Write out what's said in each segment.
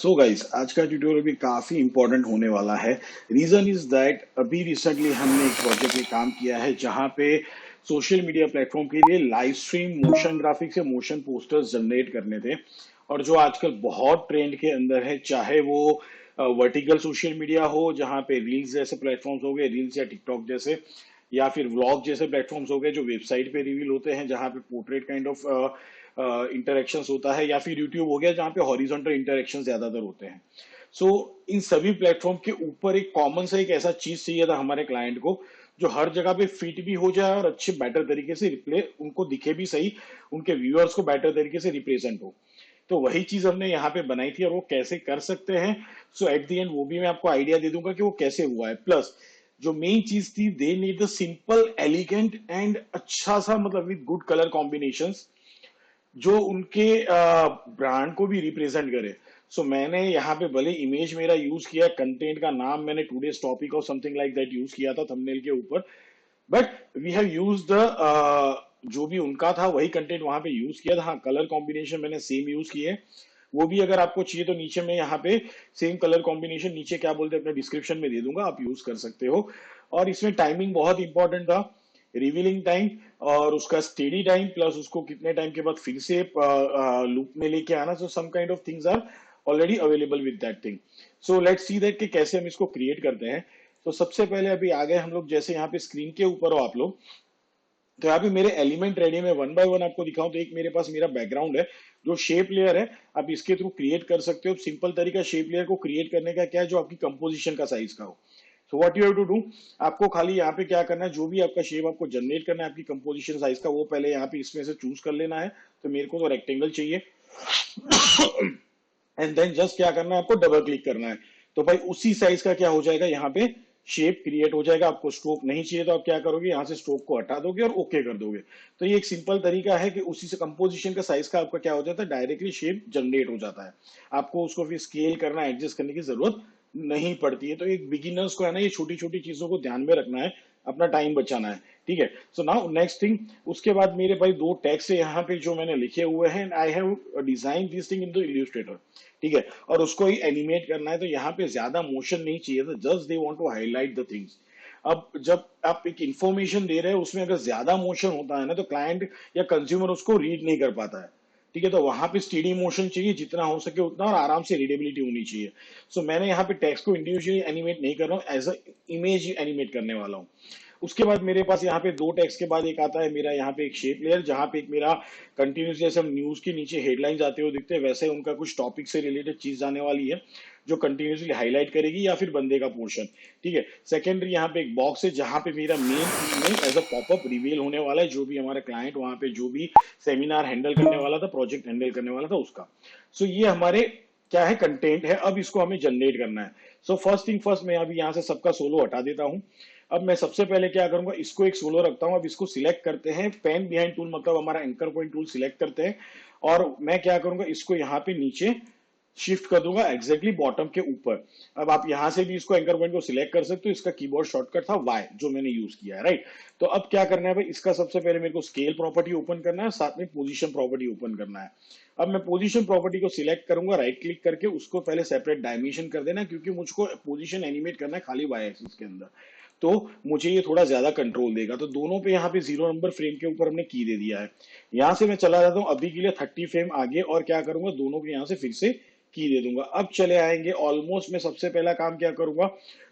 So guys, आज का tutorial भी काफी इंपॉर्टेंट होने वाला है। रीजन इज दैट अभी रिसेंटली हमने एक प्रोजेक्ट में काम किया है जहां पे सोशल मीडिया प्लेटफॉर्म के लिए लाइव स्ट्रीम मोशन ग्राफिक्स या मोशन पोस्टर्स जनरेट करने थे। और जो आजकल बहुत ट्रेंड के अंदर है, चाहे वो वर्टिकल सोशल मीडिया हो जहां पे रील्स जैसे प्लेटफॉर्म्स हो गए, रील्स या टिकटॉक जैसे, या फिर व्लॉग जैसे प्लेटफॉर्म्स हो गए जो वेबसाइट पे रिवील होते हैं जहां पे पोर्ट्रेट काइंड ऑफ इंटरेक्शंस होता है, या फिर यूट्यूब हो गया जहां पे हॉरिजॉन्टल इंटरेक्शन ज्यादातर होते हैं। सो इन सभी प्लेटफॉर्म के ऊपर एक कॉमन सा एक ऐसा चीज चाहिए था हमारे क्लाइंट को जो हर जगह पे फिट भी हो जाए और अच्छे बेटर तरीके से रिप्ले उनको दिखे भी सही, उनके व्यूअर्स को बेटर तरीके से रिप्रेजेंट हो। तो वही चीज हमने यहाँ पे बनाई थी और वो कैसे कर सकते हैं, सो एट द एंड वो भी मैं आपको आइडिया दे दूंगा कि वो कैसे हुआ है। प्लस जो मेन चीज थी, they need the simple elegant and अच्छा सा, मतलब विद गुड कलर कॉम्बिनेशंस जो उनके ब्रांड को भी रिप्रेजेंट करे। सो मैंने यहाँ पे भले इमेज मेरा यूज किया, कंटेंट का नाम मैंने टूडेज टॉपिक और समथिंग लाइक दैट यूज किया था थंबनेल के ऊपर, but we have use the जो भी उनका था वही कंटेंट वहां पे यूज किया था। हाँ, कलर कॉम्बिनेशन मैंने सेम यूज किए हैं। वो भी अगर आपको चाहिए तो नीचे में यहाँ पे सेम कलर कॉम्बिनेशन नीचे क्या बोलते हैं अपने डिस्क्रिप्शन में दे दूंगा, आप यूज कर सकते हो। और इसमें टाइमिंग बहुत इंपॉर्टेंट था, रिवीलिंग टाइम और उसका स्टेडी टाइम, प्लस उसको कितने टाइम के बाद फिर से लूप में लेके आना। So some kind of things are already available with that thing. So let's see that कि कैसे हम इसको क्रिएट करते हैं। तो सबसे पहले अभी आ गए हम लोग, जैसे यहाँ पे स्क्रीन के ऊपर हो आप लोग, तो यहाँ पे मेरे एलिमेंट रेडी में वन बाय वन आपको दिखाऊं तो एक मेरे पास मेरा बैकग्राउंड है जो शेप लेयर है। आप इसके थ्रू क्रिएट कर सकते हो। सिंपल तरीका शेप लेयर को क्रिएट करने का क्या है, जो आपकी कंपोजिशन का साइज का हो। So what you have to do, आपको खाली यहाँ पे क्या करना है, जो भी आपका शेप आपको जनरेट करना है आपकी कंपोजिशन साइज का, वो पहले यहाँ पे इसमें से चूज कर लेना है। तो मेरे को तो रेक्टेंगल चाहिए एंड देन जस्ट क्या करना है, आपको डबल क्लिक करना है। तो भाई उसी साइज का क्या हो जाएगा, यहाँ पे शेप क्रिएट हो जाएगा। आपको स्ट्रोक नहीं चाहिए तो आप क्या करोगे, यहाँ से स्ट्रोक को हटा दोगे और ओके कर दोगे। तो ये एक सिंपल तरीका है कि उसी से कंपोजिशन का साइज का आपका क्या हो जाता है, डायरेक्टली शेप जनरेट हो जाता है। आपको उसको फिर स्केल करना, एडजस्ट करने की जरूरत नहीं पड़ती है। तो एक बिगिनर्स को है ना, ये छोटी छोटी चीजों को ध्यान में रखना है, अपना टाइम बचाना है। ठीक है। सो नाउ नेक्स्ट थिंग, उसके बाद मेरे भाई दो टैग्स है यहाँ पे जो मैंने लिखे हुए हैं। I have design this thing in the Illustrator. ठीक है। और उसको ही एनिमेट करना है, तो यहाँ पे ज्यादा मोशन नहीं चाहिए था, just they want to highlight the things. अब जब आप एक इंफॉर्मेशन दे रहे हैं उसमें अगर ज्यादा मोशन होता है ना, तो क्लाइंट या कंज्यूमर उसको रीड नहीं कर पाता है। ठीक है। तो वहां पे स्टेडी मोशन चाहिए जितना हो सके उतना, और आराम से रीडेबिलिटी होनी चाहिए। सो मैंने यहाँ पे टेक्स्ट को इंडिविजुअली एनिमेट नहीं कर रहा हूँ, एज अ इमेज एनिमेट करने वाला हूँ। उसके बाद मेरे पास यहाँ पे दो टेक्स्ट के बाद एक आता है मेरा यहाँ पे एक शेप लेयर, जहां पे एक मेरा कंटिन्यूस, जैसे हम न्यूज के नीचे हेडलाइंस आते हुए दिखते हैं वैसे उनका कुछ टॉपिक से रिलेटेड चीज आने वाली है जो कंटिन्यूसली हाईलाइट करेगी, या फिर बंदे का पोर्शन। ठीक है। सेकेंडरी यहाँ पे एक बॉक्स है जहां पे मेरा main email as a popup reveal होने वाला है, जो भी हमारा क्लाइंट वहां पे जो भी सेमिनार हैंडल करने वाला था, प्रोजेक्ट हैंडल करने वाला था उसका। सो ये हमारे क्या है, कंटेंट है। अब इसको हमें जनरेट करना है। सो फर्स्ट थिंग फर्स्ट, मैं अभी यहाँ से सबका सोलो हटा देता हूँ। अब मैं सबसे पहले क्या करूंगा, इसको एक सोलो रखता हूं। अब इसको सिलेक्ट करते हैं, पेन बिहाइंड टूल मतलब हमारा एंकर पॉइंट टूल सिलेक्ट करते हैं। और मैं क्या करूंगा, इसको यहाँ पे नीचे शिफ्ट कर दूंगा एग्जैक्टली बॉटम के ऊपर। अब आप यहां से भी इसको एंकर पॉइंट को सिलेक्ट कर सकते हो। इसका कीबोर्ड शॉर्टकट था वाई, जो मैंने यूज किया है, राइट। तो अब क्या करना है भाई, इसका सबसे पहले मेरे को स्केल प्रॉपर्टी ओपन करना है, साथ में पोजीशन प्रॉपर्टी ओपन करना है। अब मैं पोजीशन प्रॉपर्टी को सिलेक्ट करूंगा, राइट क्लिक करके उसको पहले सेपरेट डायमेंशन कर देना, क्योंकि मुझको पोजीशन एनिमेट करना है खाली वाई एक्सिस के अंदर। तो मुझे ये थोड़ा ज्यादा कंट्रोल देगा। तो दोनों पे यहाँ पे 0 नंबर फ्रेम के ऊपर हमने की दे दिया है। यहां से मैं चला जाता हूँ अभी के लिए 30 फ्रेम आगे, और क्या करूंगा, दोनों के यहाँ से फिर से की दे दूंगा। अब चले आएंगे ऑलमोस्ट, मैं सबसे पहला काम क्या करूंगा,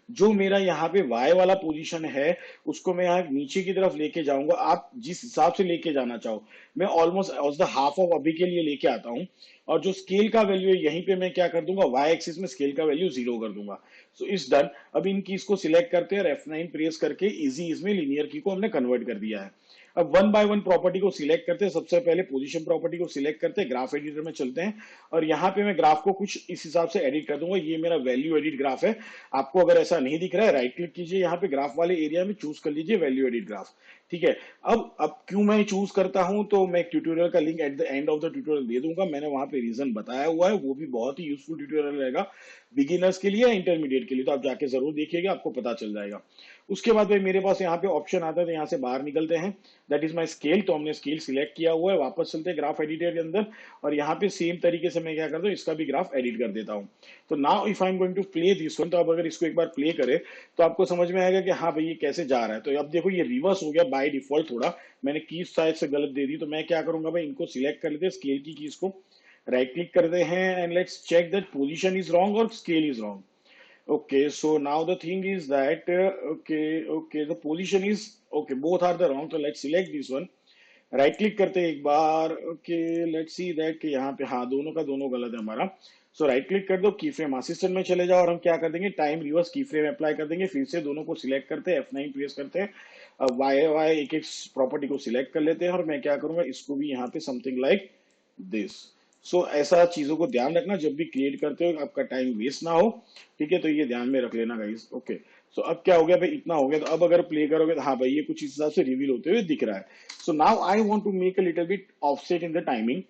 जो मेरा यहाँ पे वाई वाला पोजीशन है उसको मैं यहाँ नीचे की तरफ लेके जाऊंगा। आप जिस हिसाब से लेके जाना चाहो, मैं ऑलमोस्ट द हाफ ऑफ अभी के लिए लेके आता हूँ। और जो स्केल का वैल्यू है यहीं पे मैं क्या कर दूंगा, वाई एक्सिस में स्केल का वैल्यू 0 कर दूंगा। सो इस डन। अब इन कीज को सिलेक्ट करते हैं और F9 प्रेस करके इजी इसमें लिनियर की को हमने कन्वर्ट कर दिया है। अब वन बाय वन प्रॉपर्टी को सिलेक्ट करते हैं। सबसे पहले पोजीशन प्रॉपर्टी को सिलेक्ट करते हैं, ग्राफ एडिटर में चलते हैं, और यहाँ पे मैं ग्राफ को कुछ इस हिसाब से एडिट कर दूंगा। ये मेरा वैल्यू एडिट ग्राफ है। आपको अगर ऐसा नहीं दिख रहा है, राइट क्लिक कीजिए, यहाँ पे ग्राफ वाले एरिया में चूज कर लीजिए वैल्यू एडिट ग्राफ। ठीक है। अब क्यों मैं चूज करता हूं, तो मैं ट्यूटोरियल का link at the end of the tutorial दे दूंगा, मैंने वहां पे रीजन बताया हुआ है, वो भी बहुत ही यूजफुल ट्यूटोरियल रहेगा बिगिनर्स के लिए या इंटरमीडिएट के लिए, तो आप जाके जरूर देखिएगा, आपको पता चल जाएगा। उसके बाद भाई मेरे पास यहाँ पे ऑप्शन आता है, तो यहाँ से बाहर निकलते हैं, दैट इज माई स्केल, तो हमने स्केल सिलेक्ट किया हुआ है, वापस चलते हैं ग्राफ एडिटर के अंदर, और यहाँ पे सेम तरीके से मैं क्या करता हूँ, इसका भी ग्राफ एडिट कर देता हूँ। तो now if I am going to play this one, तो अब अगर इसको एक बार प्ले करें तो आपको समझ में आएगा कि हाँ भाई ये कैसे जा रहा है। तो अब देखो ये रिवर्स हो गया बाय डिफॉल्ट, थोड़ा मैंने कीज शायद से गलत दे दी, तो मैं क्या करूंगा भाई, इनको सिलेक्ट कर लेते हैं, स्केल की कीज को राइट क्लिक करते हैं, and let's check that position is wrong और scale is wrong. Okay, so now the thing is that okay, the position is okay. Both are the wrong. So let's select this one. Right click करते हैं एक बार, okay let's see that कि यहाँ पे हाँ दोनों का दोनों गलत है हमारा। सो राइट क्लिक कर दो, की फ्रेम असिस्टेंट में चले जाओ, और हम क्या कर देंगे, टाइम रिवर्स की फ्रेम अप्लाई कर देंगे, फिर से दोनों को सिलेक्ट करते हैं, F9 प्रेस करते हैं, अब वाई वाई एक एक प्रॉपर्टी को सिलेक्ट कर लेते हैं, और मैं क्या करूंगा, इसको भी यहाँ पे समथिंग लाइक दिस। सो ऐसा चीजों को ध्यान रखना जब भी क्रिएट करते हो, आपका टाइम वेस्ट ना हो, ठीक है, तो ये ध्यान में रख लेना गाइस। ओके, सो अब क्या हो गया भाई, इतना हो गया, तो अब अगर प्ले करोगे तो हाँ भाई ये कुछ इस हिसाब से रिवील होते हुए दिख रहा है। So now I want to make a little bit offset in the timing.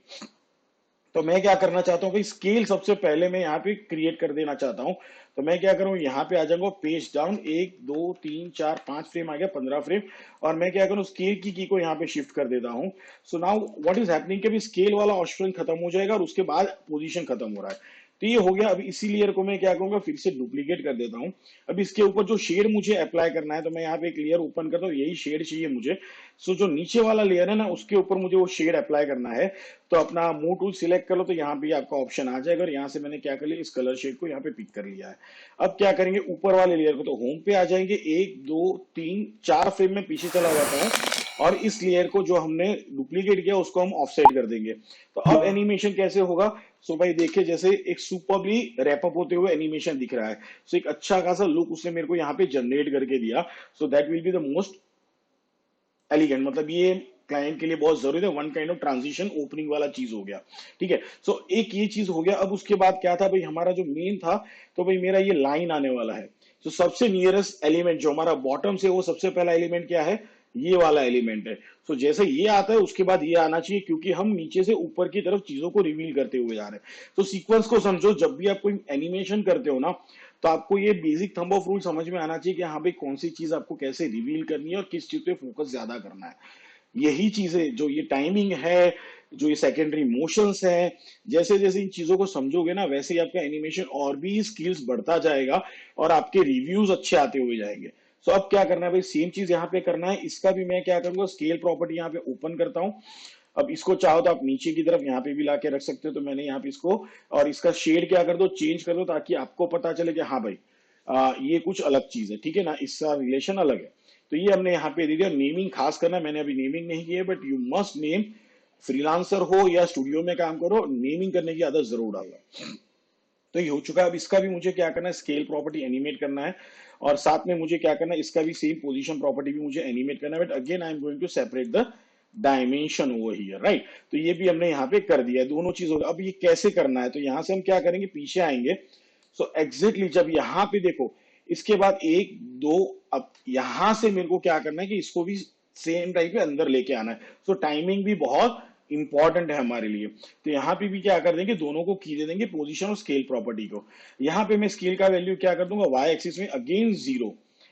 तो मैं क्या करना चाहता हूँ भाई, स्केल सबसे पहले मैं यहाँ पे क्रिएट कर देना चाहता हूँ। तो मैं क्या करूँ, यहाँ पे आ जाऊंगा, पेज डाउन, 1 2 3 4 5 फ्रेम आ गया, 15 फ्रेम, और मैं क्या करूँ, स्केल की को यहाँ पे शिफ्ट कर देता हूँ। So now what is happening कि स्केल वाला ऑप्शन खत्म हो जाएगा और उसके बाद पोजीशन खत्म हो रहा है। तो ये हो गया। अब इसी लेयर को मैं क्या करूंगा, फिर से डुप्लीकेट कर देता हूं। अब इसके ऊपर जो शेड मुझे अप्लाई करना है, तो मैं यहाँ पे एक लेयर ओपन करता हूँ, यही शेड चाहिए मुझे। सो जो नीचे वाला लेयर है ना, उसके ऊपर मुझे वो शेड अप्लाई करना है। तो अपना मूव टूल सिलेक्ट कर लो, तो यहाँ पे आपका ऑप्शन आ जाएगा, और यहाँ से मैंने क्या कर लिया, इस कलर शेड को यहाँ पे पिक कर लिया है। अब क्या करेंगे, ऊपर वाले लेयर को, तो होम पे आ जाएंगे, 1 2 3 4 फ्रेम में पीछे चला जाता है, और इस लेयर को जो हमने डुप्लीकेट किया उसको हम ऑफसेट कर देंगे। तो अब एनिमेशन कैसे होगा, सो भाई देखिए, जैसे एक सुपरली रैपअप होते हुए एनिमेशन दिख रहा है। सो एक अच्छा खासा लुक उसने मेरे को यहाँ पे जनरेट करके दिया। So that will be the most elegant, मतलब ये क्लाइंट के लिए बहुत जरूरी है, one kind of transition opening वाला चीज हो गया, ठीक है। सो एक ये चीज हो गया। अब उसके बाद क्या था भाई, हमारा जो मेन था, तो भाई मेरा ये लाइन आने वाला है। तो सबसे नियरेस्ट एलिमेंट जो हमारा बॉटम से, वो सबसे पहला एलिमेंट क्या है, ये वाला एलिमेंट है। सो जैसे ये आता है उसके बाद ये आना चाहिए, क्योंकि हम नीचे से ऊपर की तरफ चीजों को रिवील करते हुए जा रहे हैं। तो सीक्वेंस को समझो, जब भी आप कोई एनिमेशन करते हो ना, तो आपको ये बेसिक थंब ऑफ रूल समझ में आना चाहिए कि हाँ भाई कौन सी चीज आपको कैसे रिवील करनी है और किस चीज पे फोकस ज्यादा करना है। यही चीजें, जो ये टाइमिंग है, जो ये सेकेंडरी मोशंस है, जैसे जैसे इन चीजों को समझोगे ना, वैसे ही आपका एनिमेशन और भी स्किल्स बढ़ता जाएगा और आपके रिव्यूज अच्छे आते हुए जाएंगे। सो अब क्या करना है भाई, सेम चीज यहाँ पे करना है। इसका भी मैं क्या करूंगा, स्केल प्रॉपर्टी यहाँ पे ओपन करता हूँ। अब इसको चाहो तो आप नीचे की तरफ यहाँ पे भी लाके रख सकते हो, तो मैंने यहाँ पे इसको, और इसका शेड क्या कर दो, चेंज कर दो, ताकि आपको पता चले कि हाँ भाई ये कुछ अलग चीज है, ठीक है ना, इसका रिलेशन अलग है। तो ये हमने यहाँ पे दे दिया। नेमिंग खास करना, मैंने अभी नेमिंग नहीं की है, but you must name, freelancer हो या स्टूडियो में काम करो, नेमिंग करने की आदत जरूर डालना। तो ये हो चुका है। अब इसका भी मुझे क्या करना है, स्केल प्रॉपर्टी एनिमेट करना है, और साथ में मुझे क्या करना है, इसका भी सेम पोजीशन प्रॉपर्टी भी मुझे एनिमेट करना है, but again I am going to separate the dimension over here, right. तो ये भी हमने यहाँ पे कर दिया है, दोनों चीज हो गया। अब ये कैसे करना है, तो यहाँ से हम क्या करेंगे, पीछे आएंगे। सो एग्जैक्टली जब यहाँ पे देखो, इसके बाद 1 2, अब यहां से मेरे को क्या करना है कि इसको भी सेम टाइप पे अंदर लेके आना है। सो टाइमिंग भी बहुत इंपॉर्टेंट है हमारे लिए। तो यहाँ पे भी क्या कर देंगे, दोनों को की दे देंगे, पोजीशन और स्केल प्रॉपर्टी को। यहाँ पे मैं स्केल का वैल्यू क्या कर दूंगा, वाई एक्सिस में अगेन 0,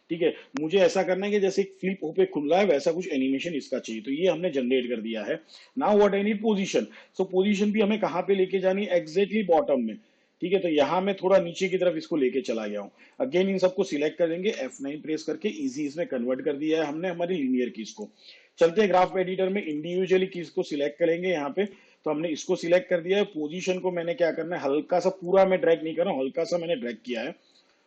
ठीक है। मुझे ऐसा करना है कि जैसे एक फ्लिप पे खुल रहा है, वैसा कुछ एनिमेशन इसका चाहिए। तो ये हमने जनरेट कर दिया है। Now what I need, position. So position भी हमें कहाँ पे लेके जानी है, एग्जैक्टली बॉटम में, ठीक है। तो यहां मैं थोड़ा नीचे की तरफ इसको लेके चला गया हूं। अगेन इन सबको सिलेक्ट कर देंगे, F9 प्रेस करके इजी इसमें कन्वर्ट कर दिया है हमने हमारी लीनियर कीज को। चलते हैं ग्राफ एडिटर में, इंडिविजुअली कीज को सिलेक्ट करेंगे यहाँ पे। तो हमने इसको सिलेक्ट कर दिया है। पोजीशन को मैंने क्या करना है, हल्का सा, पूरा मैं ड्रैग नहीं कर रहा हूं, हल्का सा मैंने ड्रैग किया है।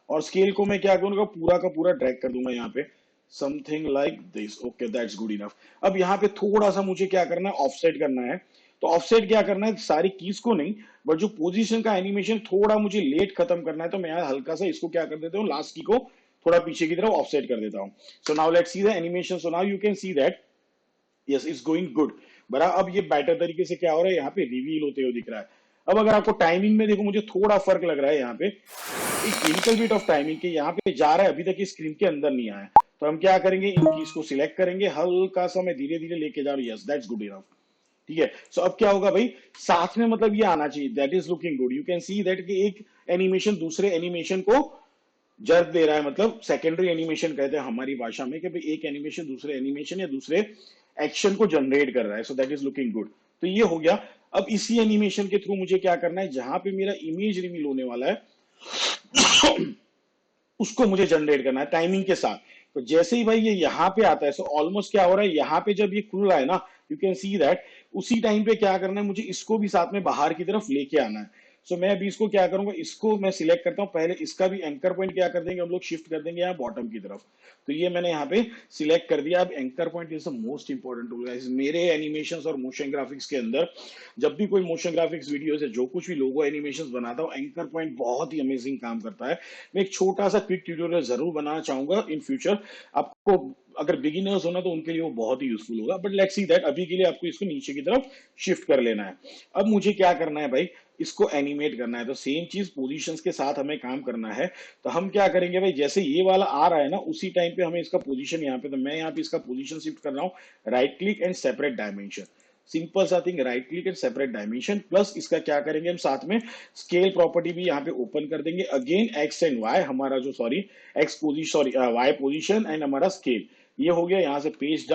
और स्केल को मैं क्या करूंगा, पूरा का पूरा ड्रैग कर दूंगा यहाँ पे, something like this. Okay, that's good enough. अब यहाँ पे थोड़ा सा मुझे क्या करना है, ऑफसेट करना है। तो ऑफसेट क्या करना है, सारी कीज को नहीं, बट जो पोजीशन का एनिमेशन थोड़ा मुझे लेट खत्म करना है, तो मैं यहाँ हल्का सा इसको क्या कर देता हूँ, लास्ट की को थोड़ा पीछे की तरफ ऑफसेट कर देता हूँ। So now let's see the animation. So now you can see that yes it's going good. बरा अब ये बेटर तरीके से क्या हो रहा है, यहाँ पे रिवील होते हुए दिख रहा है। अब अगर आपको टाइमिंग में देखो, मुझे थोड़ा फर्क लग रहा है यहाँ पे, एक लिटिल बिट ऑफ टाइमिंग के यहाँ पे जा रहा है, अभी तक ये स्क्रीन के अंदर नहीं आया। तो हम क्या करेंगे, इन कीज को सिलेक्ट करेंगे, हल्का सा मैं धीरे धीरे लेके जा रहा हूँ, यस दैट्स गुड इनफ। ठीक है, सो अब क्या होगा भाई, साथ में मतलब ये आना चाहिए, that is looking good. You can see that कि एक एनिमेशन दूसरे एनिमेशन को जर्क दे रहा है, मतलब सेकेंडरी एनिमेशन कहते हैं हमारी भाषा में कि भाई एक एनिमेशन दूसरे एनिमेशन या दूसरे एक्शन को जनरेट कर रहा है, so that is looking good. तो ये हो गया। अब इसी एनिमेशन के थ्रू मुझे क्या करना है, जहां पे मेरा इमेज रिवील होने वाला है उसको मुझे जनरेट करना है टाइमिंग के साथ। तो जैसे ही भाई ये यहाँ पे आता है, सो ऑलमोस्ट क्या हो रहा है, यहाँ पे जब ये खुल रहा है ना, यू कैन सी दैट, उसी टाइम पे क्या करना है, मुझे इसको भी साथ में बाहर की तरफ लेके आना है। सो मैं अभी इसको क्या करूंगा, इसको मैं सिलेक्ट करता हूं, पहले इसका भी एंकर पॉइंट क्या कर देंगे हम लोग, शिफ्ट कर देंगे यहाँ बॉटम की तरफ। तो ये मैंने यहाँ पे सिलेक्ट कर दिया। अब anchor point is the most important tool guys मेरे एनिमेशंस और मोशन ग्राफिक्स के अंदर। जब भी कोई मोशन ग्राफिक्स वीडियो है, जो कुछ भी लोगो एनिमेशंस बनाता हूँ, एंकर पॉइंट बहुत ही अमेजिंग काम करता है। मैं एक छोटा सा क्विक ट्यूटोरियल जरूर बनाना चाहूंगा इन फ्यूचर, आपको अगर बिगिनर्स होना तो उनके लिए वो बहुत ही यूजफुल होगा, बट लेट्स सी दैट, अभी के लिए आपको इसको नीचे की तरफ शिफ्ट कर लेना है। अब मुझे क्या करना है भाई, इसको एनिमेट करना है, तो सेम चीज पोजीशंस के साथ हमें काम करना है। तो हम क्या करेंगे भाई, जैसे ये वाला आ रहा है ना, उसी टाइम पे हमें इसका पोजीशन यहाँ पे, तो मैं यहाँ पे इसका पोजीशन शिफ्ट कर रहा हूँ, right click and separate dimension, simple सा thing, right click and separate dimension, plus इसका क्या करेंगे हम साथ में स्केल प्रॉपर्टी भी यहाँ पे ओपन कर देंगे, अगेन एक्स एंड वाई हमारा जो, sorry X position, sorry Y position and हमारा स्केल। ये हो गया यहाँ से पेज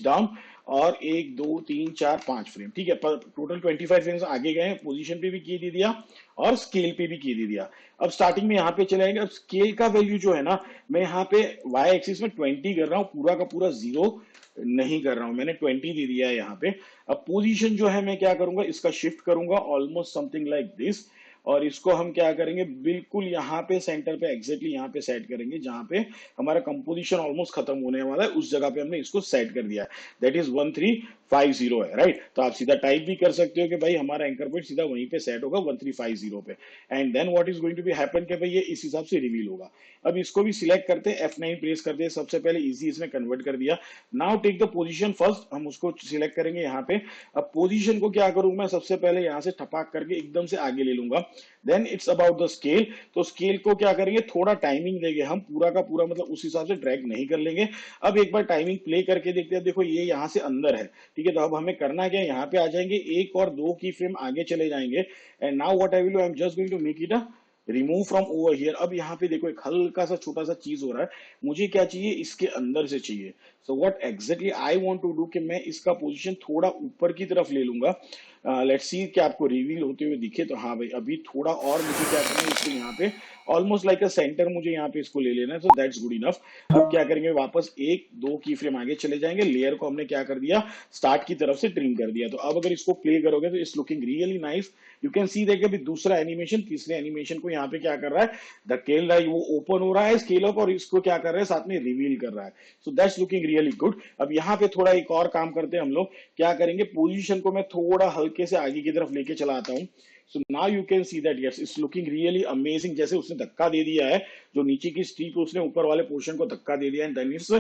डाउन, और 1 2 3 4 5 फ्रेम, ठीक है, टोटल 25 फ्रेम्स आगे गए, पोजीशन पे भी की दे दिया और स्केल पे भी की दे दिया। अब स्टार्टिंग में यहाँ पे चले आएंगे। अब स्केल का वैल्यू जो है ना, मैं यहाँ पे वाई एक्सिस में 20 कर रहा हूँ, पूरा का पूरा 0 नहीं कर रहा हूं, मैंने 20 दे दिया है यहाँ पे। अब पोजीशन जो है मैं क्या करूंगा, इसका शिफ्ट करूंगा ऑलमोस्ट समथिंग लाइक दिस, और इसको हम क्या करेंगे, बिल्कुल यहाँ पे सेंटर पे एग्जैक्टली यहाँ पे सेट करेंगे, जहां पे हमारा कंपोजिशन ऑलमोस्ट खत्म होने वाला है, उस जगह पे हमने इसको सेट कर दिया है, दैट इज 1350 है, राइट। तो आप सीधा टाइप भी कर सकते हो कि भाई हमारा एंकर पॉइंट सीधा वहीं पे सेट होगा 1350 पे, and then what is going to be happen कि भाई ये इस हिसाब से रिवील होगा। अब इसको भी सिलेक्ट करते हैं, F9 प्रेस करते हैं, सबसे पहले इजी इसमें कन्वर्ट कर दिया। Now take the position first, हम उसको सिलेक्ट करेंगे यहाँ पे। अब पोजीशन को क्या करूंगा मैं, सबसे पहले यहाँ से ठपाक करके एकदम से आगे ले लूंगा। Then it's about the scale, तो स्केल को क्या करेंगे, थोड़ा टाइमिंग देंगे हम, पूरा का पूरा मतलब उस हिसाब से ड्रैग नहीं कर लेंगे। अब एक बार टाइमिंग प्ले करके देखते हैं, देखो ये यहाँ से अंदर है, ठीक है। तो अब हमें करना क्या है, यहाँ पे आ जाएंगे, 1 और 2 की फ्रेम आगे चले जाएंगे, and now what I will do, I am just going to make it a remove from over here. अब यहाँ पे देखो एक हल्का सा छोटा सा चीज हो रहा है, मुझे क्या चाहिए, इसके अंदर से चाहिए। So what exactly I want to do कि मैं इसका पोजीशन थोड़ा ऊपर की तरफ ले लूंगा। लेट्स सी कि आपको रिवील होते हुए दिखे, तो हाँ भाई अभी थोड़ा और मुझे क्या करना है, इसको यहाँ पे ऑलमोस्ट लाइक अ सेंटर मुझे यहाँ पे इसको ले लेना है, सो दैट्स गुड इनफ। अब क्या करेंगे, वापस 1 2 की फ्रेम आगे चले जाएंगे, लेयर को हमने क्या कर दिया, स्टार्ट की तरफ से ट्रिम कर दिया। तो अब अगर इसको प्ले करोगे तो it's looking really nice. You can सी देखिए अभी दूसरा एनिमेशन, तीसरे एनिमेशन को यहाँ पे क्या कर रहा है, धकेल रहा है, वो ओपन हो रहा है स्केल अप, और इसको क्या कर रहा है, साथ में रिवील कर रहा है। So that's looking really good. अब यहाँ पे थोड़ा एक और काम करते हैं हम लोग, क्या करेंगे, पोजीशन को मैं थोड़ा हल्के से आगे की तरफ लेके चला आता हूँ। So now you can see that yes it's looking really amazing. जैसे उसने धक्का दे दिया है, जो नीचे की स्ट्रीप उसने ऊपर वाले पोर्शन को धक्का दे दिया, and then it's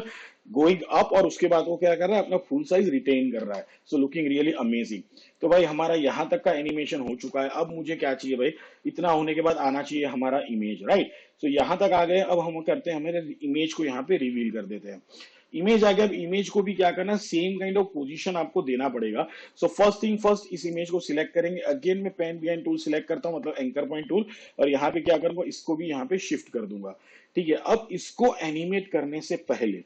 going up, और उसके बाद वो क्या कर रहा है, अपना फुल साइज रिटेन कर रहा है। So looking really amazing. तो भाई हमारा यहाँ तक का एनिमेशन हो चुका है। अब मुझे क्या चाहिए भाई, इतना होने के बाद आना चाहिए हमारा इमेज, राइट। सो यहाँ तक आ गए। अब हम करते हैं, हमें इमेज को यहाँ पे रिवील कर देते हैं। इमेज आ गया। अब इमेज को भी क्या करना, सेम काइंड ऑफ पोजीशन आपको देना पड़ेगा। सो फर्स्ट थिंग फर्स्ट, इस इमेज को सिलेक्ट करेंगे, अगेन मैं पेन बिहाइंड टूल सिलेक्ट करता हूं, मतलब एंकर पॉइंट टूल, और यहाँ पे क्या करूंगा, इसको भी यहाँ पे शिफ्ट कर दूंगा, ठीक है। अब इसको एनिमेट करने से पहले,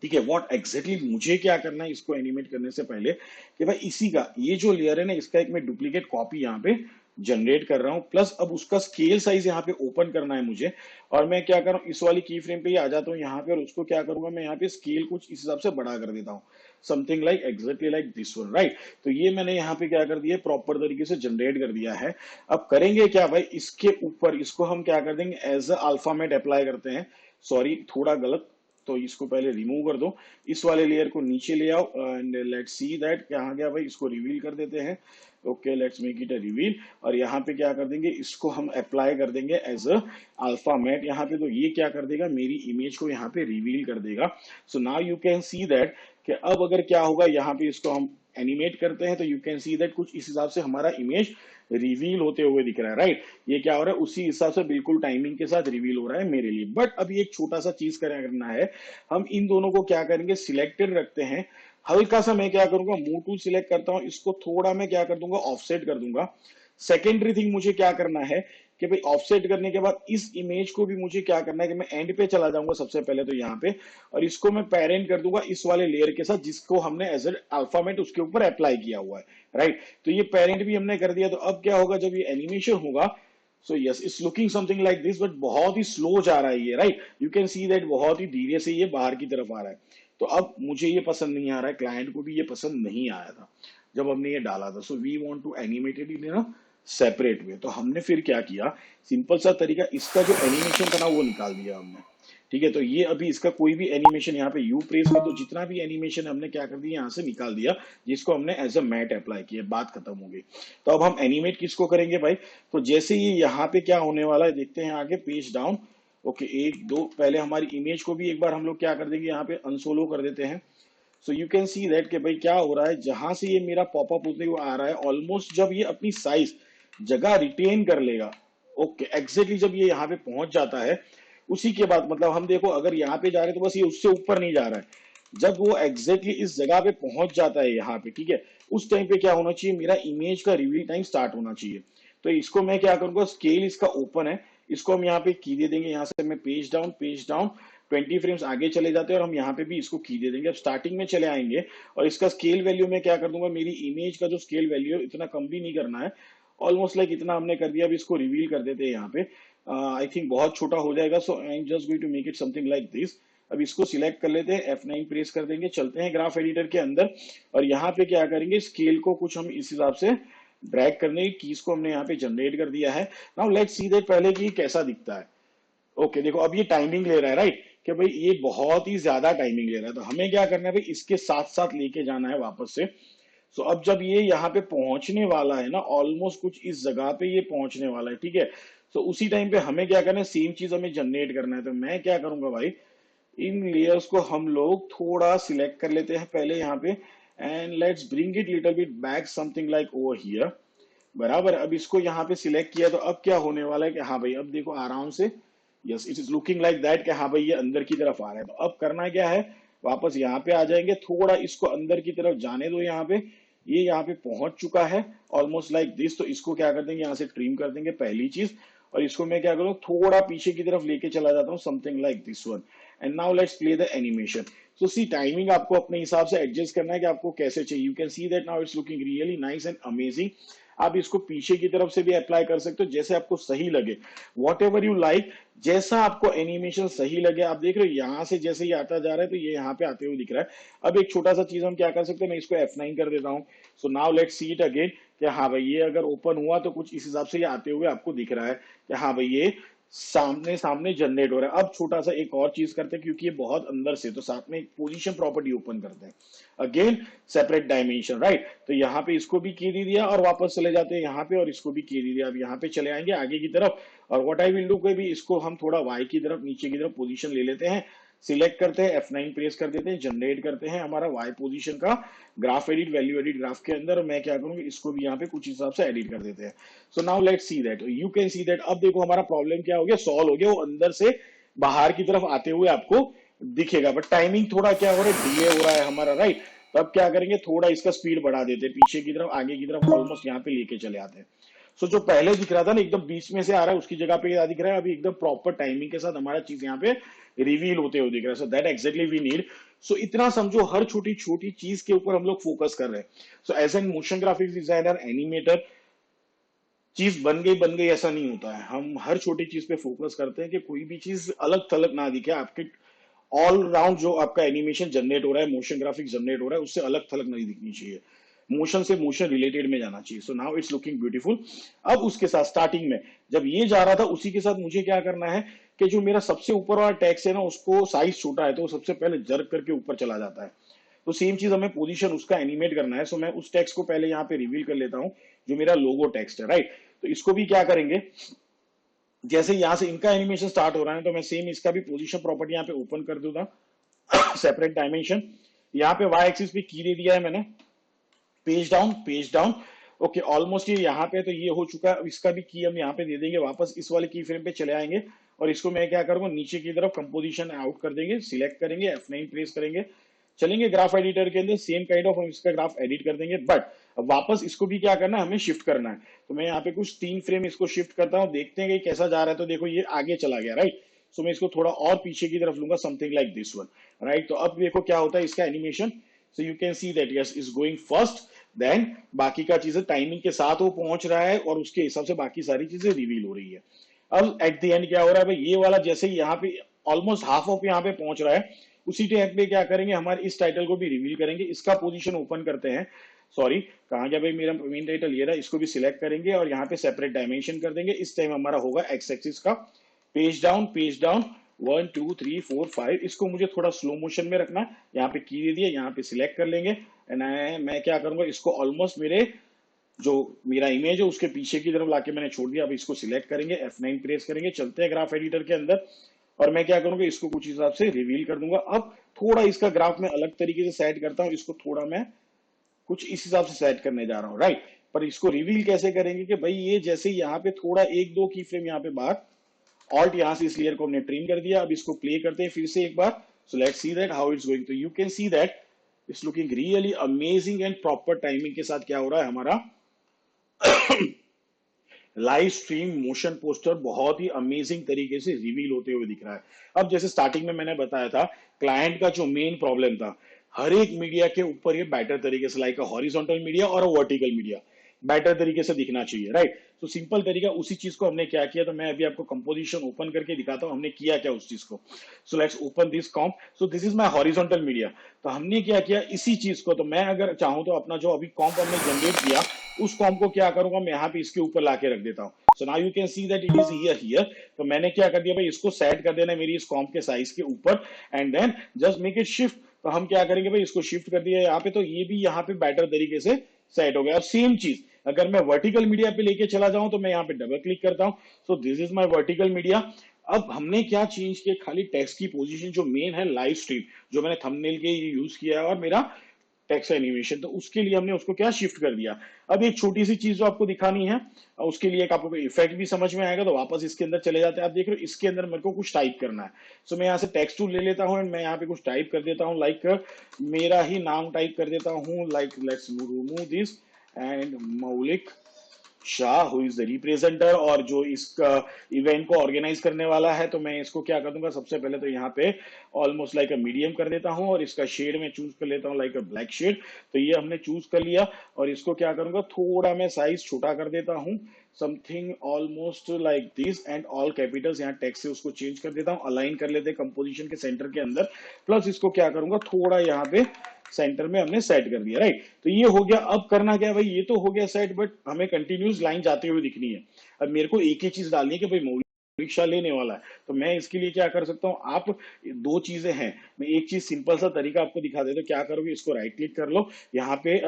ठीक है, व्हाट एग्जैक्टली मुझे क्या करना है इसको एनिमेट करने से पहले, कि भाई इसी का ये जो लेयर है ना, इसका एक मैं डुप्लीकेट कॉपी यहाँ पे जनरेट कर रहा हूं, प्लस अब उसका स्केल साइज यहाँ पे ओपन करना है मुझे, और मैं क्या कर रहा हूँ, इस वाली की फ्रेम पे ही आ जाता हूँ यहाँ पे, और उसको क्या करूंगा, मैं यहाँ पे स्केल कुछ इस हिसाब से बड़ा कर देता हूँ, something like exactly like this one, right. तो ये मैंने यहाँ पे क्या कर दिया, प्रॉपर तरीके से जनरेट कर दिया है। अब करेंगे क्या भाई, इसके ऊपर इसको हम क्या कर देंगे, एज अ अल्फामेट अप्लाई करते हैं, सॉरी थोड़ा गलत, तो इसको पहले रिमूव कर दो, इस वाले लेयर को नीचे ले आओ, एंड लेट्स सी दैट कहाँ गया भाई, इसको रिवील कर देते हैं। Okay let's make it a reveal, और यहाँ पे क्या कर देंगे, इसको हम अप्लाई कर देंगे एज अ अल्फा मैट यहाँ पे। तो ये क्या कर देगा, मेरी इमेज को यहाँ पे रिवील कर देगा। So now you can see that कि अब अगर क्या होगा, यहाँ पे इसको हम एनिमेट करते हैं, तो यू कैन सी दैट कुछ इस हिसाब से हमारा इमेज रिवील होते हुए दिख रहा है, राइट। ये क्या हो रहा है, उसी हिसाब से बिल्कुल टाइमिंग के साथ रिवील हो रहा है मेरे लिए। बट अभी एक छोटा सा चीज करना है, हम इन दोनों को क्या करेंगे, सिलेक्टेड रखते हैं। हल्का सा मैं क्या करूंगा, मूव टूल सिलेक्ट करता हूं, इसको थोड़ा मैं क्या कर दूंगा, ऑफसेट कर दूंगा। सेकेंडरी थिंग मुझे क्या करना है कि भाई ऑफसेट करने के बाद इस इमेज को भी मुझे क्या करना है कि मैं एंड पे चला जाऊंगा सबसे पहले तो यहाँ पे, और इसको मैं पेरेंट कर दूंगा इस वाले लेयर के साथ जिसको हमने एज ए अल्फामेट उसके ऊपर अप्लाई किया हुआ है, राइट। तो ये पेरेंट भी हमने कर दिया। तो अब क्या होगा जब ये एनिमेशन होगा, so yes it's looking something like this, but बहुत ही स्लो जा रहा है ये, right. You can see that बहुत ही धीरे से ये बाहर की तरफ आ रहा है। तो अब मुझे ये पसंद नहीं आ रहा है, क्लाइंट को भी ये पसंद नहीं आया था जब हमने ये डाला था। So we want to animated in separate way. तो हमने फिर क्या किया, सिंपल सा तरीका, इसका जो एनिमेशन था ना वो निकाल दिया हमने, ठीक है। तो ये अभी इसका कोई भी एनिमेशन यहाँ पे यू प्रेस कर दो, जितना भी एनिमेशन हमने क्या कर दिया यहाँ से निकाल दिया, जिसको हमने एज अ मैट अप्लाई किया, बात खत्म हो गई। तो अब हम एनिमेट किसको करेंगे भाई, तो जैसे ये यहाँ पे क्या होने वाला है देखते हैं आगे, पेज डाउन। ओके, एक दो, पहले हमारी इमेज को भी एक बार हम लोग क्या कर देंगे, यहाँ पे अनसोलो कर देते हैं। सो यू कैन सी दैट कि भाई क्या हो रहा है, जहां से ये मेरा पॉपअप होते हुए आ रहा है, ऑलमोस्ट जब ये अपनी साइज जगह रिटेन कर लेगा, ओके एग्जैक्टली जब ये यहाँ पे पहुंच जाता है, उसी के बाद मतलब हम देखो अगर यहाँ पे जा रहे हैं तो बस ये उससे ऊपर नहीं जा रहा है, जब वो एग्जैक्टली इस जगह पे पहुंच जाता है यहाँ पे, ठीक है, उस टाइम पे क्या होना चाहिए, मेरा इमेज का रिवील टाइम स्टार्ट होना चाहिए। तो इसको मैं क्या करूंगा, स्केल इसका ओपन है, इसको हम यहाँ पे की दे देंगे, यहाँ से मैं पेज डाउन 20 फ्रेम्स आगे चले जाते हैं, और हम यहाँ पे भी इसको की दे देंगे। अब स्टार्टिंग में चले आएंगे और इसका स्केल वैल्यू में क्या कर दूंगा, मेरी इमेज का जो स्केल वैल्यू है इतना कम भी नहीं करना है, ऑलमोस्ट लाइक इतना हमने कर दिया। अब इसको रिवील कर देते हैं यहाँ पे, आई थिंक बहुत छोटा हो जाएगा, so I am just going to make it something like this. अब इसको सिलेक्ट कर लेते हैं, F9 प्रेस कर देंगे, चलते हैं ग्राफ एडिटर के अंदर, और यहाँ पे क्या करेंगे, स्केल को कुछ हम इस हिसाब से ड्रैग करने की कीज को हमने यहाँ पे जनरेट कर दिया है। नाउ लेट्स सी दैट पहले कि कैसा दिखता है। ओके देखो अब ये टाइमिंग ले रहा है, राइट, कि भाई ये बहुत ही ज्यादा टाइमिंग ले रहा है। तो हमें क्या करना है भाई, इसके साथ साथ लेके जाना है वापस से। सो अब जब ये यहाँ पे पहुंचने वाला है ना, ऑलमोस्ट कुछ इस जगह पे ये पहुंचने वाला है, ठीक है। सो उसी टाइम पे हमें क्या करना है, सेम चीज हमें जनरेट करना है। तो मैं क्या करूंगा भाई, इन लेयर्स को हम लोग थोड़ा सिलेक्ट कर लेते हैं पहले यहाँ पे, and let's bring it little bit back something like over here, बराबर। अब इसको यहाँ पे सिलेक्ट किया, तो अब क्या होने वाला है कि हाँ भाई अब देखो आराम से, yes it is looking like that कि हाँ भाई ये अंदर की तरफ आ रहा है। तो अब करना क्या है, वापस यहाँ पे आ जाएंगे, थोड़ा इसको अंदर की तरफ जाने दो, यहाँ पे ये यहाँ पे पहुंच चुका है ऑलमोस्ट लाइक दिस। तो इसको क्या कर देंगे, यहाँ से ट्रिम कर देंगे पहली चीज, और इसको मैं क्या करूँ, थोड़ा पीछे की तरफ लेके चला जाता हूँ, something like this one. And now let's play the animation. So see timing आपको अपने हिसाब से एडजस्ट करना है कि आपको कैसे चाहिए। You can see that now it's looking really nice and amazing. आप इसको पीछे की तरफ से भी अप्लाई कर सकते हो, जैसे आपको सही लगे, वॉट एवर यू लाइक, जैसा आपको एनिमेशन सही लगे। आप देख रहे हो यहाँ से जैसे ये आता जा रहा है तो ये यहाँ पे आते हुए दिख रहा है। अब एक छोटा सा चीज हम क्या कर सकते हैं, मैं इसको F9 कर देता हूँ। So now let's see it again कि हाँ भाई ये अगर ओपन हुआ तो कुछ इस हिसाब से ये आते हुए आपको दिख रहा है कि हाँ भाई ये सामने सामने जनरेट हो रहा है। अब छोटा सा एक और चीज करते हैं, क्योंकि ये बहुत अंदर से, तो साथ में पोजीशन प्रॉपर्टी ओपन करते हैं, अगेन सेपरेट डायमेंशन, राइट। तो यहाँ पे इसको भी की दी दिया और वापस चले जाते हैं यहाँ पे, और इसको भी की दी दिया। अब यहाँ पे चले आएंगे आगे की तरफ, और व्हाट आई विल डू कि भी इसको हम थोड़ा वाई की तरफ नीचे की तरफ पोजीशन ले लेते हैं, सिलेक्ट करते हैं, F9 प्रेस कर देते हैं, जनरेट करते हैं हमारा वाई पोजीशन का graph edit, value edit graph के अंदर। और मैं क्या करूंगा, इसको भी यहाँ पे कुछ हिसाब से एडिट कर देते हैं। So now let's see that, you can see that, अब देखो हमारा प्रॉब्लम क्या हो गया, सॉल्व हो गया, वो अंदर से बाहर की तरफ आते हुए आपको दिखेगा। बट टाइमिंग थोड़ा क्या हो रहा है, डिले हो रहा है हमारा, राइट। तो अब क्या करेंगे, थोड़ा इसका स्पीड बढ़ा देते हैं, पीछे की तरफ आगे की तरफ ऑलमोस्ट यहाँ पे लेके चले आते हैं। सो जो पहले दिख रहा था ना एकदम बीच में से आ रहा है, उसकी जगह पे क्या दिख रहा है, अभी एकदम प्रॉपर टाइमिंग के साथ हमारा चीज यहाँ पे रिवील होते हुए दिख रहा है। So that exactly we need. So इतना समझो, हर छोटी छोटी चीज के ऊपर हम लोग फोकस कर रहे हैं। So as an motion graphics designer, animator, चीज बन गई ऐसा नहीं होता है। हम हर छोटी चीज पे फोकस करते हैं कि कोई भी चीज अलग थलग ना दिखे आपके, ऑल राउंड जो आपका एनिमेशन जनरेट हो रहा है, मोशन ग्राफिक्स जनरेट हो रहा है, उससे अलग थलग नहीं दिखनी चाहिए, मोशन से मोशन रिलेटेड में जाना चाहिए। So now it's looking beautiful. अब उसके साथ स्टार्टिंग में जब ये जा रहा था, उसी के साथ मुझे क्या करना है कि जो मेरा सबसे ऊपर वाला टेक्स्ट है ना, उसको साइज छोटा है तो वो सबसे पहले जर्क करके ऊपर चला जाता है। तो सेम चीज हमें पोजीशन उसका एनिमेट करना है। सो मैं उस टेक्स्ट को पहले यहाँ पे रिवील कर लेता हूँ, जो मेरा लोगो टेक्स्ट है, राइट। तो इसको भी क्या करेंगे, जैसे यहां से इनका एनिमेशन स्टार्ट हो रहा है, तो मैं सेम इसका भी पोजीशन प्रॉपर्टी यहाँ पे ओपन कर दूंगा, सेपरेट डायमेंशन। यहाँ पे वाई एक्सिस पे की दे दिया है मैंने, पेज डाउन, ओके, ऑलमोस्ट ये यहाँ पे तो ये हो चुका है। अब इसका भी की हम यहाँ पे दे देंगे, वापस इस वाले की फ्रेम पे चले आएंगे और इसको मैं क्या करूंगा, नीचे की तरफ कंपोजिशन आउट कर देंगे, सिलेक्ट करेंगे, F9 प्रेस करेंगे, चलेंगे ग्राफ एडिटर के अंदर, सेम काइंड ऑफ हम इसका ग्राफ एडिट कर देंगे। बट अब वापस इसको भी क्या करना है, हमें शिफ्ट करना है। तो मैं यहाँ पे कुछ 3 फ्रेम इसको शिफ्ट करता हूँ, देखते हैं कि कैसा जा रहा है। तो देखो ये आगे चला गया, राइट। सो मैं इसको थोड़ा और पीछे की तरफ लूंगा, something like this one, right. तो अब देखो क्या होता है इसका animation. So you can see that yes is going first, then बाकी का चीजें टाइमिंग के साथ वो पहुंच रहा है और उसके हिसाब से बाकी सारी चीजें रिवील हो रही है। अब एट द एंड क्या हो रहा है भाई, ये वाला जैसे ही यहाँ पे ऑलमोस्ट हाफ ऑफ यहाँ पे पहुंच रहा है, उसी टाइम पे क्या करेंगे, हमारे इस टाइटल को भी रिवील करेंगे। इसका पोजीशन ओपन करते हैं, सॉरी कहाँ गया भाई मेरा मेन टाइटल, ये रहा। इसको भी सिलेक्ट करेंगे और यहाँ पे सेपरेट डायमेंशन कर देंगे। इस टाइम हमारा होगा एक्स एक्सिस का पेज डाउन 1 2 3 4 5। इसको मुझे थोड़ा स्लो मोशन में रखना है। यहाँ पे की दे दिया, यहाँ पे सिलेक्ट कर लेंगे एंड मैं क्या करूंगा, इसको ऑलमोस्ट मेरे जो मेरा इमेज है उसके पीछे की तरफ लाके मैंने छोड़ दिया। अब इसको सिलेक्ट करेंगे, F9 प्रेस करेंगे, चलते हैं ग्राफ एडिटर के अंदर और मैं क्या करूंगा, इसको कुछ हिसाब से रिवील कर दूंगा। अब थोड़ा इसका ग्राफ में अलग तरीके से सेट करता हूँ, इसको थोड़ा मैं कुछ इस हिसाब से सेट करने जा रहा हूँ, राइट। पर इसको रिवील कैसे करेंगे कि भाई ये जैसे यहाँ पे थोड़ा 1 2 की फ्रेम यहाँ पे बाहर, ऑल्ट यहाँ से इस लेयर को हमने ट्रिम कर दिया। अब इसको प्ले करते हैं फिर से एक बार। So let's see that how it's going. तो you can see that it's looking really amazing and proper timing के साथ क्या हो रहा है, हमारा लाइव स्ट्रीम मोशन पोस्टर बहुत ही अमेजिंग तरीके से रिवील होते हुए दिख रहा है। अब जैसे स्टार्टिंग में मैंने बताया था, क्लाइंट का जो मेन प्रॉब्लम था, हर एक मीडिया के ऊपर ये बेटर तरीके से, लाइक हॉरिजॉन्टल मीडिया और वर्टिकल मीडिया बेटर तरीके से दिखना चाहिए, राइट। तो सिंपल तरीका, उसी चीज को हमने क्या किया, तो मैं अभी आपको कंपोजिशन ओपन करके दिखाता हूं हमने किया क्या उस चीज को। So let's open this comp. So this is my horizontal media. तो हमने क्या किया इसी चीज को, तो मैं अगर चाहूं तो अपना जो अभी कॉम्प हमने जनरेट किया उस कॉम्प को क्या करूंगा, मैं यहाँ पे इसके ऊपर लाके रख देता हूँ। So now you can see that it is here. तो मैंने क्या कर दिया भाई, इसको सेट कर देना है मेरी इस कॉम्प के साइज के ऊपर and then just make it shift. तो हम क्या करेंगे भाई, इसको शिफ्ट कर दिया यहाँ पे, तो ये भी यहाँ पे बेटर तरीके से सेट हो गया। और सेम चीज अगर मैं वर्टिकल मीडिया पे लेके चला जाऊं तो मैं यहाँ पे डबल क्लिक करता हूं। So this is my vertical media. अब हमने क्या चेंज किया, खाली टेक्स्ट की पोजीशन जो मेन है लाइव स्ट्रीम, जो मैंने थंबनेल के यूज किया है और मेरा टेक्स्ट एनिमेशन, तो उसके लिए हमने उसको क्या शिफ्ट कर दिया। अब एक छोटी सी चीज जो आपको दिखानी है, उसके लिए एक आपको इफेक्ट भी समझ में आएगा। तो वापस इसके अंदर चले जाते हैं। आप देख रहे हो इसके अंदर मेरे को कुछ टाइप करना है। सो मैं यहाँ से टेक्स्ट टूल ले लेता हूँ एंड मैं यहाँ पे कुछ टाइप कर देता हूँ, लाइक मेरा ही नाम टाइप कर देता हूँ, like let's remove this and मौलिक शाह हु इज द रिप्रेजेंटर, और जो इसका इवेंट को ऑर्गेनाइज करने वाला है। तो मैं इसको क्या कर दूंगा, सबसे पहले तो यहाँ पे ऑलमोस्ट लाइक अ मीडियम कर देता हूँ और इसका शेड में चूज कर लेता हूँ लाइक अ ब्लैक शेड। तो ये हमने चूज कर लिया और इसको क्या करूंगा, थोड़ा मैं साइज छोटा कर देता हूँ, something almost like this and all Capitals, यहाँ टेक्स्ट से उसको चेंज कर देता हूँ, अलाइन कर लेते हैं कंपोजिशन के सेंटर के अंदर। प्लस इसको क्या करूंगा, थोड़ा यहाँ पे सेंटर में हमने सेट कर दिया, राइट। तो ये हो गया। अब करना क्या है भाई, ये तो हो गया सेट, बट हमें कंटिन्यूस लाइन जाते हुए दिखनी है। अब मेरे को एक ही चीज डालनी है कि भाई मौलिक शाह लेने वाला है। तो मैं इसके लिए क्या कर सकता हूँ, आप दो चीजें हैं, मैं एक चीज सिंपल सा तरीका आपको दिखा देता हूँ। क्या करोगे, इसको राइट क्लिक कर लो, यहाँ पे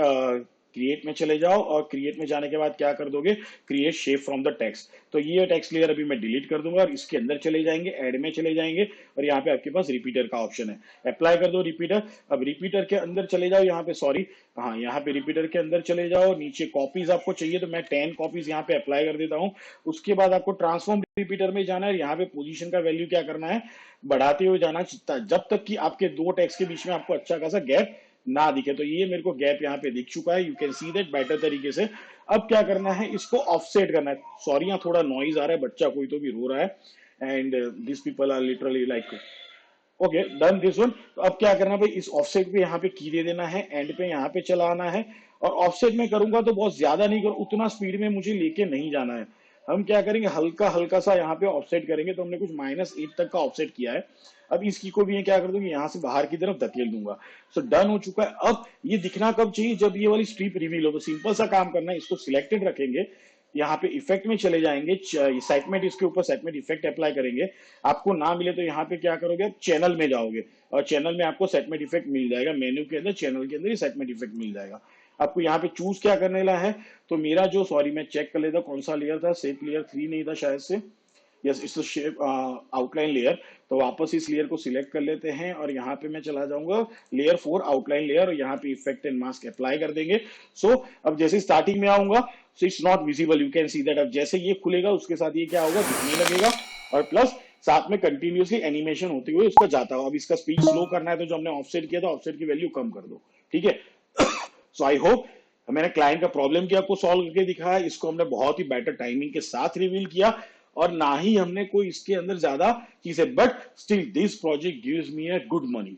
क्रिएट में चले जाओ और क्रिएट में जाने के बाद क्या कर दोगे, create shape from the text. तो ये टेक्स्ट लेयर अभी मैं डिलीट कर दूंगा और इसके अंदर चले जाएंगे, ऐड में चले जाएंगे और यहाँ पे आपके पास रिपीटर का ऑप्शन है, अप्लाई कर दो रिपीटर। अब रिपीटर के अंदर चले जाओ, यहाँ पे सॉरी हाँ यहाँ पे रिपीटर के अंदर चले जाओ, नीचे कॉपीज आपको चाहिए तो मैं 10 कॉपीज यहाँ पे अप्लाई कर देता हूँ। उसके बाद आपको ट्रांसफॉर्म रिपीटर में जाना है, यहाँ पे पोजीशन का वैल्यू क्या करना है, बढ़ाते हुए जाना जब तक कि आपके दो टेक्स्ट के बीच में आपको अच्छा खासा गैप ना दिखे। तो ये मेरे को गैप यहाँ पे दिख चुका है, you can see that better तरीके से। अब क्या करना है, इसको ऑफसेट करना है। सॉरी यहाँ थोड़ा नॉइज आ रहा है, बच्चा कोई तो भी रो रहा है and this people are literally like okay done this one. तो अब क्या करना भाई, इस ऑफसेट पे यहाँ पे की दे देना है, एंड पे यहाँ पे चला आना है और ऑफसेट में करूंगा तो बहुत ज्यादा नहीं करूँ, उतना स्पीड में मुझे लेके नहीं जाना है। हम क्या करेंगे, हल्का हल्का सा यहाँ पे ऑफसेट करेंगे। तो हमने कुछ -8 तक का ऑफसेट किया है। अब इसकी को भी क्या कर दूंगी, यहाँ से बाहर की तरफ धकेल दूंगा। सो डन हो चुका है। अब ये दिखना कब चाहिए, जब ये वाली स्ट्रिप रिवील हो। तो सिंपल सा काम करना है, इसको सिलेक्टेड रखेंगे, यहाँ पे इफेक्ट में चले जाएंगे, सेगमेंट इसके ऊपर सेगमेंट इफेक्ट अप्लाई करेंगे। आपको ना मिले तो यहाँ पे क्या करोगे, चैनल में जाओगे और चैनल में आपको सेगमेंट इफेक्ट मिल जाएगा, मेन्यू के अंदर चैनल के अंदर ही सेगमेंट इफेक्ट मिल जाएगा। आपको यहाँ पे चूज क्या करने ला है, तो मेरा जो सॉरी मैं चेक कर लेता कौन सा लेयर था, सेप लेयर 3 नहीं था शायद से, yes its shape outline layer. तो वापस इस लेयर को सिलेक्ट कर लेते हैं और यहाँ पे मैं चला जाऊंगा लेयर 4 आउटलाइन लेयर, और यहाँ पे इफेक्ट एंड मास्क अप्लाई कर देंगे। सो अब जैसे स्टार्टिंग में आऊंगा, so it's not visible, you can see that. अब जैसे ये खुलेगा उसके साथ ये क्या होगा, दिखने लगेगा, और प्लस साथ में कंटिन्यूसली एनिमेशन होते हुए उसका जाता हो। अब इसका स्पीड स्लो करना है तो जो हमने ऑफसेट किया था, ऑफसेट की वैल्यू कम कर दो, ठीक है। सो आई होप मैंने क्लाइंट का प्रॉब्लम की आपको सॉल्व करके दिखाया, इसको हमने बहुत ही बेटर टाइमिंग के साथ रिवील किया, और ना ही हमने कोई इसके अंदर ज्यादा चीजें, but still this project gives me a good money.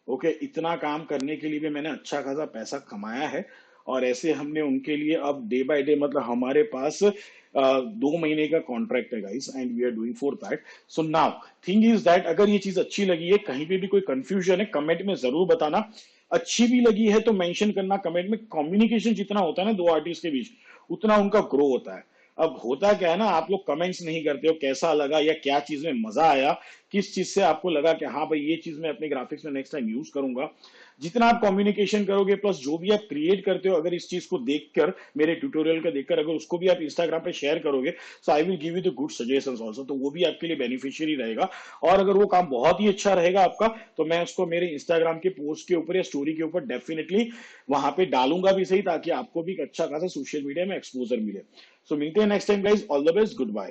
Okay, इतना काम करने के लिए भी मैंने अच्छा खासा पैसा कमाया है, और ऐसे हमने उनके लिए अब डे बाय डे, मतलब हमारे पास 2 महीने का कॉन्ट्रैक्ट है guys, and we are doing for that. So now thing is that अगर ये चीज अच्छी लगी है, कहीं पे भी कोई कंफ्यूजन है, कमेंट में जरूर बताना। अच्छी भी लगी है तो मेंशन करना कमेंट में। कम्युनिकेशन जितना होता है ना दो आर्टिस्ट के बीच, उतना उनका ग्रो होता है। अब होता क्या है ना, आप लोग कमेंट्स नहीं करते हो कैसा लगा या क्या चीज में मजा आया, किस चीज से आपको लगा कि हाँ भाई ये चीज मैं अपने ग्राफिक्स में नेक्स्ट टाइम यूज करूंगा। जितना आप कम्युनिकेशन करोगे, प्लस जो भी आप क्रिएट करते हो, अगर इस चीज को देखकर, मेरे ट्यूटोरियल का देखकर अगर उसको भी आप इंस्टाग्राम पे शेयर करोगे, so I will give you the good suggestions also, तो वो भी आपके लिए बेनिफिशियरी रहेगा। और अगर वो काम बहुत ही अच्छा रहेगा आपका, तो मैं उसको मेरे इंस्टाग्राम के पोस्ट के ऊपर या स्टोरी के ऊपर डेफिनेटली वहां पे डालूंगा भी सही, ताकि आपको भी एक अच्छा खासा सोशल मीडिया में एक्सपोजर मिले। सो मिलते हैं next time guys, all the best, good bye.